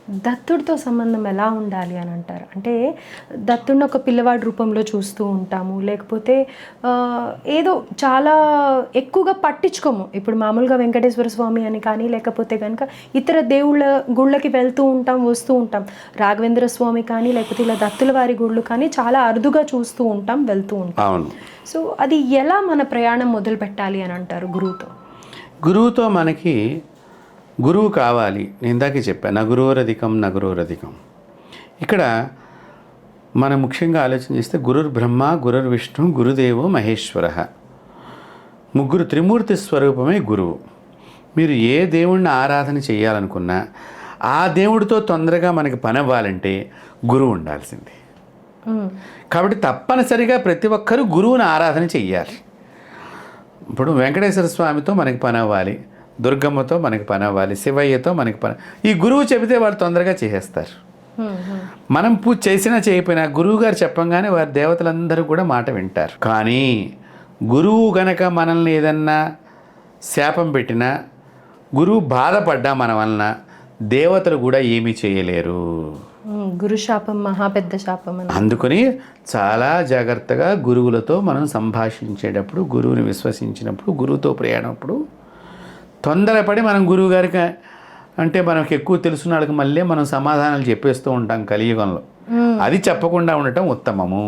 దత్తుడితో సంబంధం ఎలా ఉండాలి అని అంటారు? అంటే దత్తుడిని ఒక పిల్లవాడి రూపంలో చూస్తూ ఉంటాము, లేకపోతే ఏదో చాలా ఎక్కువగా పట్టించుకోము. ఇప్పుడు మామూలుగా వెంకటేశ్వర స్వామి అని కానీ, లేకపోతే కనుక ఇతర దేవుళ్ళ గుళ్ళకి వెళ్తూ ఉంటాం, వస్తూ ఉంటాం. రాఘవేంద్ర స్వామి కానీ, లేకపోతే ఇలా దత్తుల వారి గుళ్ళు కానీ చాలా అరుదుగా చూస్తూ ఉంటాం, వెళ్తూ ఉంటాం. అవును. సో అది ఎలా మన ప్రయాణం మొదలు పెట్టాలి అని అంటారు గురువుతో? గురువుతో మనకి గురువు కావాలి. నేను ఇందాకే చెప్పాను, నగురోరధికం. ఇక్కడ మనం ముఖ్యంగా ఆలోచన చేస్తే గురుర్ బ్రహ్మ, గురుర్ విష్ణు, గురుదేవో మహేశ్వర. ముగ్గురు త్రిమూర్తి స్వరూపమే గురువు. మీరు ఏ దేవుణ్ణి ఆరాధన చేయాలనుకున్నా ఆ దేవుడితో తొందరగా మనకి పని అవ్వాలంటే గురువు ఉండాల్సింది. కాబట్టి తప్పనిసరిగా ప్రతి ఒక్కరూ గురువుని ఆరాధన చెయ్యాలి. ఇప్పుడు వెంకటేశ్వర స్వామితో మనకి పని అవ్వాలి, దుర్గమ్మతో మనకి పని అవ్వాలి, శివయ్యతో మనకి పని, ఈ గురువు చెబితే వాళ్ళు తొందరగా చేసేస్తారు. మనం పూజ చేసినా చేయకపోయినా గురువు గారు చెప్పంగానే వారి దేవతలందరూ కూడా మాట వింటారు. కానీ గురువు గనక మనల్ని ఏదన్నా శాపం పెట్టినా, గురువు బాధపడ్డా మన వలన, దేవతలు కూడా ఏమీ చేయలేరు. గురు శాపం మహా పెద్ద శాపం. అందుకని చాలా జాగ్రత్తగా గురువులతో మనం సంభాషించేటప్పుడు, గురువుని విశ్వసించినప్పుడు, గురువుతో ప్రయాణప్పుడు తొందరపడి మనం గురువు గారికి, అంటే మనకు ఎక్కువ తెలుసున్న వాళ్ళకి మళ్ళీ మనం సమాధానాలు చెప్పేస్తూ ఉంటాం కలియుగంలో. అది చెప్పకుండా ఉండటం ఉత్తమము.